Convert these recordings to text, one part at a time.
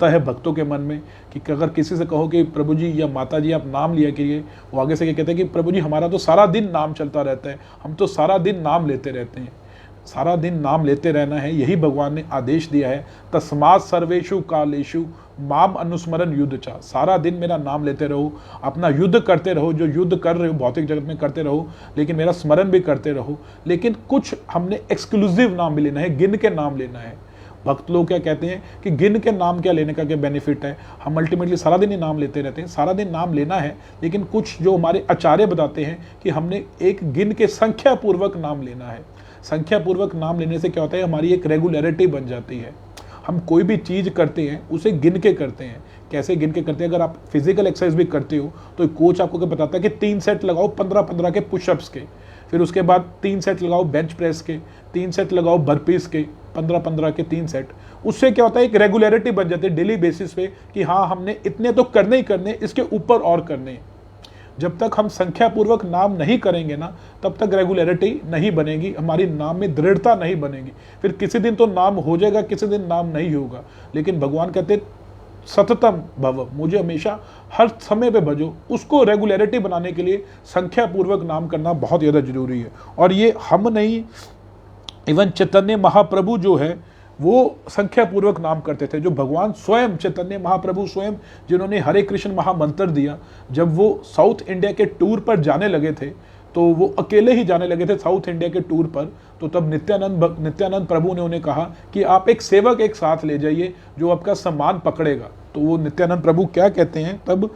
आता है भक्तों के मन में कि अगर किसी से कहो कि प्रभु जी या माता जी आप नाम लिया करिए, वो आगे से क्या कहते हैं कि प्रभु जी हमारा तो सारा दिन नाम चलता रहता है, हम तो सारा दिन नाम लेते रहते हैं। सारा दिन नाम लेते रहना है, यही भगवान ने आदेश दिया है। तस्मात् सर्वेषु कालेषु माम अनुस्मरण युद्ध चा। सारा दिन मेरा नाम लेते रहो, अपना युद्ध करते रहो, जो युद्ध कर रहे हो भौतिक जगत में करते रहो, लेकिन मेरा स्मरण भी करते रहो। लेकिन कुछ हमने एक्सक्लूसिव नाम भी लेना है, गिन के नाम लेना है। भक्त लोग क्या कहते हैं कि गिन के नाम क्या लेने का क्या बेनिफिट है, हम अल्टीमेटली सारा दिन ही नाम लेते रहते हैं। सारा दिन नाम लेना है, लेकिन कुछ जो हमारे आचार्य बताते हैं कि हमने एक गिन के संख्या पूर्वक नाम लेना है। संख्या पूर्वक नाम लेने से क्या होता है, हमारी एक रेगुलरिटी बन जाती है। हम कोई भी चीज़ करते हैं उसे गिन के करते हैं। कैसे गिन के करते हैं, अगर आप फिजिकल एक्सरसाइज भी करते हो तो कोच आपको क्या बताता है कि 3 सेट लगाओ 15-15 के पुशअप्स के, फिर उसके बाद 3 सेट लगाओ बेंच प्रेस के, 3 सेट लगाओ बर्पीज के, 15-15 के 3 सेट। उससे क्या होता है, एक रेगुलरिटी बन जाती है डेली बेसिस पे कि हाँ हमने इतने तो करने ही करने, इसके ऊपर और करने। जब तक हम संख्या पूर्वक नाम नहीं करेंगे ना, तब तक रेगुलरिटी नहीं बनेगी, हमारी नाम में दृढ़ता नहीं बनेगी। फिर किसी दिन तो नाम हो जाएगा, किसी दिन नाम नहीं होगा। लेकिन भगवान कहते सततम भव, मुझे हमेशा हर समय पे भजो। उसको रेगुलरिटी बनाने के लिए संख्या पूर्वक नाम करना बहुत ज़्यादा जरूरी है। और ये हम नहीं, इवन चैतन्य महाप्रभु जो है वो संख्या पूर्वक नाम करते थे। जो भगवान स्वयं चैतन्य महाप्रभु स्वयं, जिन्होंने हरे कृष्ण महामंत्र दिया, जब वो साउथ इंडिया के टूर पर जाने लगे थे, तो वो अकेले ही जाने लगे थे साउथ इंडिया के टूर पर। तो तब नित्यानंद प्रभु ने उन्हें कहा कि आप एक सेवक एक साथ ले जाइए जो आपका सम्मान पकड़ेगा। तो वो नित्यानंद प्रभु क्या कहते हैं तब,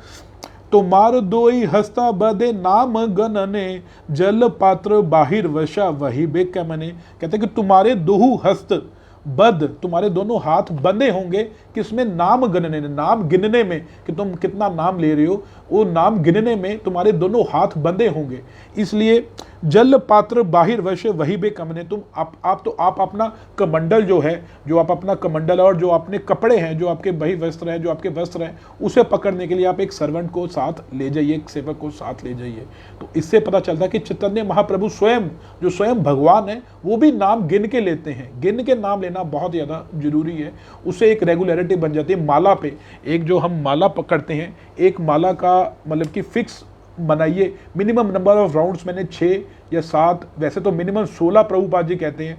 तो मार दोई हस्ता बदे नाम गणने, जल पात्र बाहिर वशा वही बेक मने। कहते कि तुम्हारे दोहू हस्त बद, तुम्हारे दोनों हाथ बंधे होंगे किसमें, नाम गणने, नाम गिनने में, कि तुम कितना नाम ले रहे हो, वो नाम गिनने में तुम्हारे दोनों हाथ बंधे होंगे। इसलिए जल पात्र बाहिर वश वही बे कमने, तुम आप अपना कमंडल जो है, जो आप अपना कमंडल और जो अपने कपड़े हैं, जो आपके बही वस्त्र हैं, जो आपके वस्त्र हैं, उसे पकड़ने के लिए आप एक सर्वेंट को साथ ले जाइए, एक सेवक को साथ ले जाइए। तो इससे पता चलता है कि चैतन्य महाप्रभु स्वयं, जो स्वयं भगवान है, वो भी नाम गिन के लेते हैं। गिन के नाम लेना बहुत ज़्यादा जरूरी है, उससे एक रेगुलरिटी बन जाती है। माला पे एक जो हम माला पकड़ते हैं, एक माला का मतलब कि फिक्स बनाइए, मिनिमम नंबर ऑफ राउंड्स मैंने 6 या 7, वैसे तो मिनिमम 16 प्रभुपाद जी कहते हैं,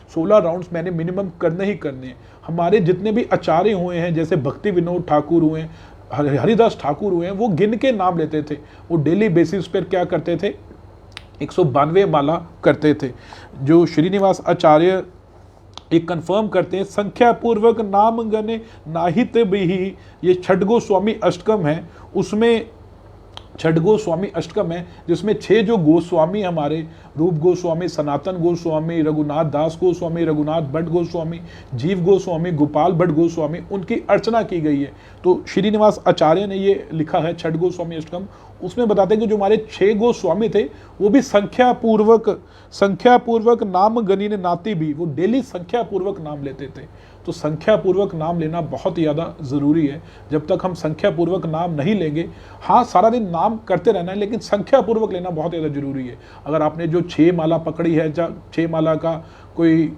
16 राउंड्स मैंने मिनिमम करने ही करने हैं। हमारे जितने भी आचार्य हुए हैं, जैसे भक्ति विनोद ठाकुर हुए, हरिदास ठाकुर हुए हैं, वो गिन के नाम लेते थे। वो डेली बेसिस पर क्या करते थे, 192 माला करते थे। जो श्रीनिवास आचार्य एक कंफर्म करते हैं, संख्या पूर्वक नाम गने नाहित भी, ये छठ गोस्वामी अष्टकम है, उसमें छठ गोस्वामी अष्टकम है, जिसमें 6 जो गोस्वामी हमारे, रूप गोस्वामी, सनातन गोस्वामी, रघुनाथ दास गोस्वामी, रघुनाथ भट्ट गोस्वामी, जीव गोस्वामी, गोपाल भट्ट गोस्वामी, उनकी अर्चना की गई है। तो श्रीनिवास आचार्य ने ये लिखा है छठ गोस्वामी अष्टकम। उसमें बताते हैं कि जो हमारे 6 गोस्वामी थे, वो भी संख्या पूर्वक नाम गनी ने नाती भी, वो डेली संख्या पूर्वक नाम लेते थे। तो संख्या पूर्वक नाम लेना बहुत ही ज़्यादा ज़रूरी है। जब तक हम संख्या पूर्वक नाम नहीं लेंगे, हाँ सारा दिन नाम करते रहना है, लेकिन संख्या पूर्वक लेना बहुत ज़्यादा जरूरी है। अगर आपने जो 6 माला पकड़ी है, या 6 माला का कोई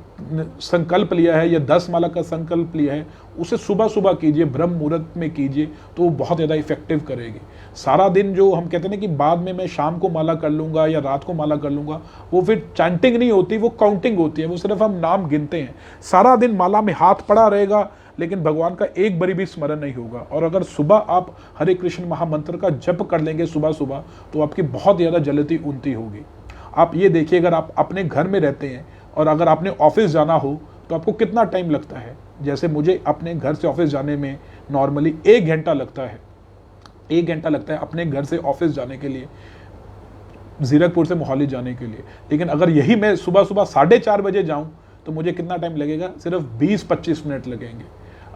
संकल्प लिया है या 10 माला का संकल्प लिया है, उसे सुबह सुबह कीजिए, ब्रह्म मुहूर्त में कीजिए, तो वो बहुत ज़्यादा इफेक्टिव करेगी। सारा दिन जो हम कहते हैं ना कि बाद में मैं शाम को माला कर लूँगा या रात को माला कर लूँगा, वो फिर चैंटिंग नहीं होती, वो काउंटिंग होती है, वो सिर्फ हम नाम गिनते हैं। सारा दिन माला में हाथ पड़ा रहेगा, लेकिन भगवान का एक बारी भी स्मरण नहीं होगा। और अगर सुबह आप हरे कृष्ण महामंत्र का जप कर लेंगे सुबह सुबह, तो आपकी बहुत ज़्यादा जलती उन्नति होगी। आप ये देखिए, अगर आप अपने घर में रहते हैं और अगर आपने ऑफिस जाना हो, तो आपको कितना टाइम लगता है। जैसे मुझे अपने घर से ऑफिस जाने में नॉर्मली 1 घंटा लगता है। 1 घंटा लगता है अपने घर से ऑफिस जाने के लिए, जीरकपुर से मोहाली जाने के लिए। लेकिन अगर यही मैं सुबह सुबह 4:30 बजे जाऊं, तो मुझे कितना टाइम लगेगा, सिर्फ 20-25 मिनट लगेंगे।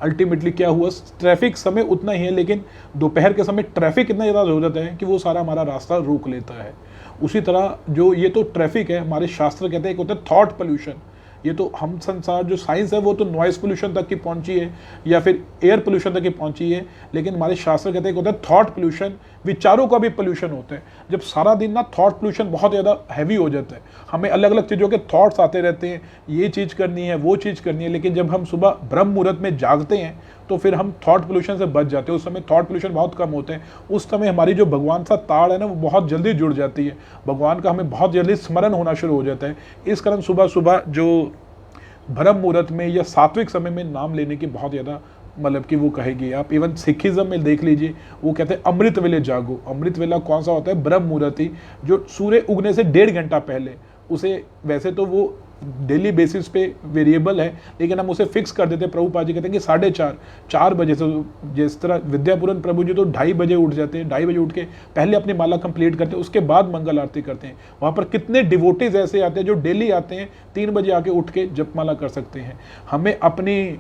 अल्टीमेटली क्या हुआ, ट्रैफिक समय उतना ही है, लेकिन दोपहर के समय ट्रैफिक इतना ज़्यादा हो जाता है कि वो सारा हमारा रास्ता रोक लेता है। उसी तरह जो ये तो ट्रैफिक है, हमारे शास्त्र कहते हैं एक होता है थॉट पोल्यूशन। ये तो हम संसार जो साइंस है वो तो नॉइस पोल्यूशन तक की पहुंची है या फिर एयर पोल्यूशन तक की पहुंची है, लेकिन हमारे शास्त्र कहते हैं होता है थॉट पोल्यूशन, विचारों का भी पोल्यूशन होता है। जब सारा दिन ना थॉट पोल्यूशन बहुत ज़्यादा हैवी हो जाता है, हमें अलग अलग चीज़ों के थॉट्स आते रहते हैं, ये चीज़ करनी है, वो चीज़ करनी है, लेकिन जब हम सुबह ब्रह्म मुहूर्त में जागते हैं, तो फिर हम थॉट पोल्यूशन से बच जाते हैं। उस समय थॉट पोल्यूशन बहुत कम होते हैं, उस समय हमारी जो भगवान सा ताड़ है ना वो बहुत जल्दी जुड़ जाती है, भगवान का हमें बहुत जल्दी स्मरण होना शुरू हो जाता है। इस कारण सुबह सुबह जो ब्रह्म मुहूर्त में या सात्विक समय में नाम लेने की बहुत ज़्यादा मतलब कि वो कहेगी। आप इवन सिखिज्म में देख लीजिए, वो कहते हैं अमृत वेले जागो। अमृत वेला कौन सा होता है? ब्रह्म मुहूर्त ही, जो सूर्य उगने से 1.5 घंटा पहले। उसे वैसे तो वो डेली बेसिस पे वेरिएबल है, लेकिन हम उसे फिक्स कर देते हैं। प्रभुपाद जी कहते हैं कि 4:30 बजे से, जिस तरह विद्यापूरन प्रभु जी तो 2:30 बजे उठ जाते हैं, 2:30 बजे उठ के पहले अपनी माला कंप्लीट करते हैं, उसके बाद मंगल आरती करते हैं। वहाँ पर कितने डिवोटीज ऐसे आते हैं जो डेली आते हैं, 3 बजे आके उठ के जपमाला कर सकते हैं। हमें अपनी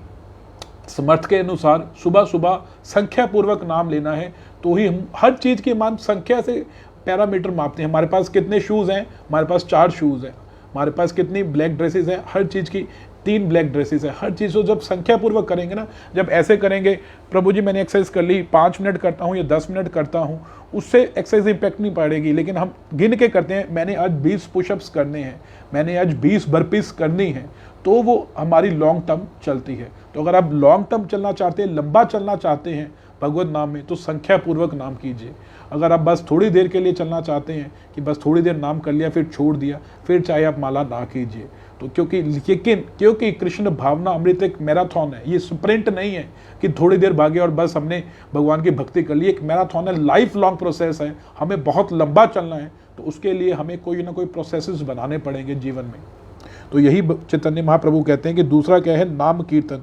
समर्थ के अनुसार सुबह सुबह संख्या पूर्वक नाम लेना है, तो ही हम हर चीज़ की मान संख्या से पैरामीटर मापते हैं। हमारे पास कितने शूज़ हैं? हमारे पास 4 शूज़ हैं। हमारे पास कितनी ब्लैक ड्रेसेस हैं? हर चीज़ की 3 ब्लैक ड्रेसेस हैं। हर चीज़ को जब संख्या पूर्वक करेंगे ना, जब ऐसे करेंगे, प्रभु जी मैंने एक्सरसाइज कर ली, 5 मिनट करता हूँ या 10 मिनट करता हूँ, उससे एक्सरसाइज इम्पैक्ट नहीं पड़ेगी। लेकिन हम गिन के करते हैं, मैंने आज 20 पुशअप्स करने हैं, मैंने आज 20 बर्पीस करनी है, तो वो हमारी लॉन्ग टर्म चलती है। तो अगर आप लॉन्ग टर्म चलना चाहते हैं, लंबा चलना चाहते हैं भगवत नाम में, तो संख्या पूर्वक नाम कीजिए। अगर आप बस थोड़ी देर के लिए चलना चाहते हैं कि बस थोड़ी देर नाम कर लिया फिर छोड़ दिया, फिर चाहे आप माला ना कीजिए। तो क्योंकि कृष्ण भावना अमृत एक मैराथन है, ये स्प्रिंट नहीं है कि थोड़ी देर भागे और बस हमने भगवान की भक्ति कर ली। एक मैराथन है, लाइफ लॉन्ग प्रोसेस है, हमें बहुत लंबा चलना है। तो उसके लिए हमें कोई ना कोई प्रोसेसेस बनाने पड़ेंगे जीवन में। तो यही चैतन्य महाप्रभु कहते हैं कि दूसरा क्या है? नाम कीर्तन।